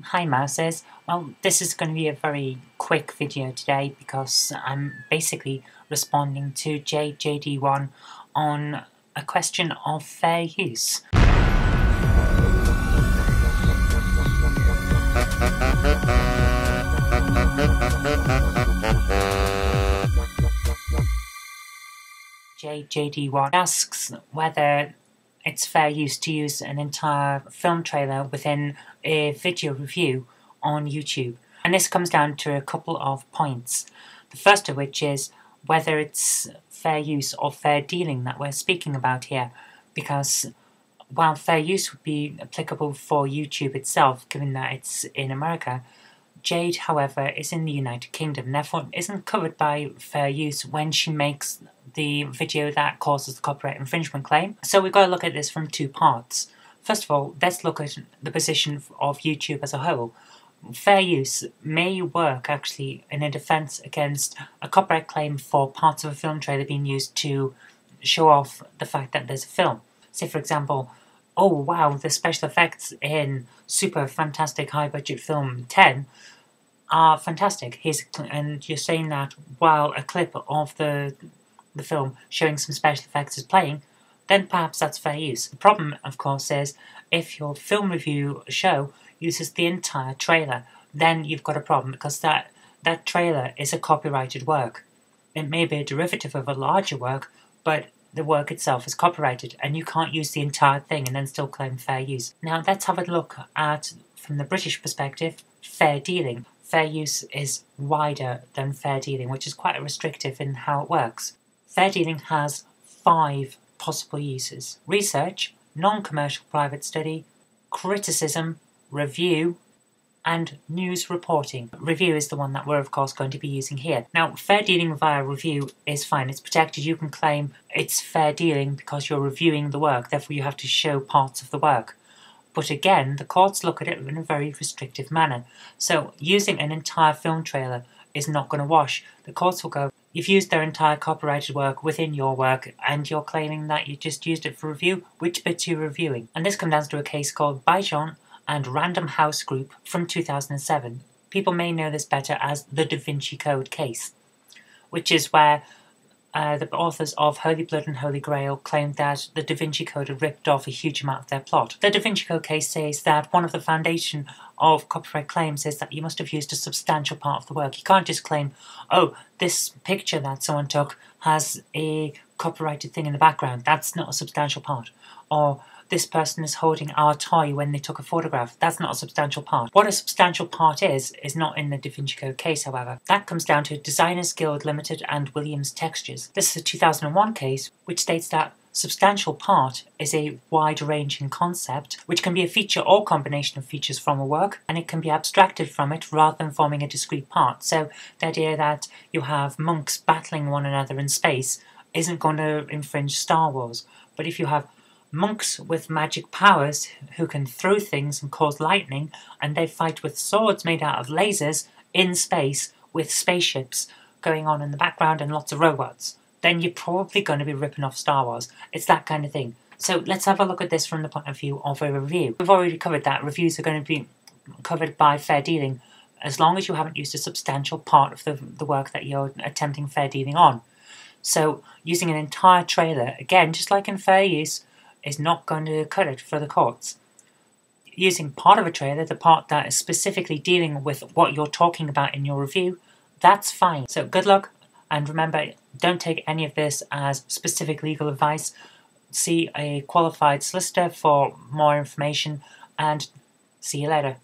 Hi Mouses. Well, this is going to be a very quick video today because I'm basically responding to JJD1 on a question of fair use. JJD1 asks whether it's fair use to use an entire film trailer within a video review on YouTube. And this comes down to a couple of points. The first of which is whether it's fair use or fair dealing that we're speaking about here. Because while fair use would be applicable for YouTube itself, given that it's in America, Jade, however, is in the United Kingdom, therefore isn't covered by fair use when she makes the video that causes the copyright infringement claim. So we've got to look at this from two parts. First of all, let's look at the position of YouTube as a whole. Fair use may work actually in a defense against a copyright claim for parts of a film trailer being used to show off the fact that there's a film. Say, for example, oh wow, the special effects in super fantastic high budget film 10 are fantastic. And you're saying that while a clip of the film showing some special effects is playing, then perhaps that's fair use. The problem, of course, is if your film review show uses the entire trailer, then you've got a problem because that trailer is a copyrighted work. It may be a derivative of a larger work, but the work itself is copyrighted, and you can't use the entire thing and then still claim fair use. Now let's have a look at, from the British perspective, fair dealing. Fair use is wider than fair dealing, which is quite restrictive in how it works. Fair dealing has 5 possible uses: research, non-commercial private study, criticism, review, and news reporting. Review is the one that we're of course going to be using here. Now, fair dealing via review is fine, it's protected. You can claim it's fair dealing because you're reviewing the work, therefore you have to show parts of the work. But again, the courts look at it in a very restrictive manner. So using an entire film trailer is not going to wash. The courts will go, you've used their entire copyrighted work within your work and you're claiming that you just used it for review. Which bits are you reviewing? And this comes down to a case called Bijon and Random House Group from 2007. People may know this better as the Da Vinci Code case, which is where the authors of Holy Blood and Holy Grail claimed that the Da Vinci Code had ripped off a huge amount of their plot. The Da Vinci Code case says that one of the foundation of copyright claims is that you must have used a substantial part of the work. You can't just claim, oh, this picture that someone took has a copyrighted thing in the background. That's not a substantial part. Or this person is holding our toy when they took a photograph. That's not a substantial part. What a substantial part is not in the Da Vinci Code case, however. That comes down to Designers Guild Limited and Williams Textures. This is a 2001 case which states that substantial part is a wide-ranging concept which can be a feature or combination of features from a work, and it can be abstracted from it rather than forming a discrete part. So the idea that you have monks battling one another in space isn't going to infringe Star Wars. But if you have monks with magic powers who can throw things and cause lightning, and they fight with swords made out of lasers in space with spaceships going on in the background and lots of robots, then you're probably going to be ripping off Star Wars. It's that kind of thing. So let's have a look at this from the point of view of a review. We've already covered that reviews are going to be covered by fair dealing as long as you haven't used a substantial part of the work that you're attempting fair dealing on. So using an entire trailer, again, just like in fair use, is not going to cut it for the courts. Using part of a trailer, the part that is specifically dealing with what you're talking about in your review, that's fine. So good luck, and remember, don't take any of this as specific legal advice. See a qualified solicitor for more information, and see you later.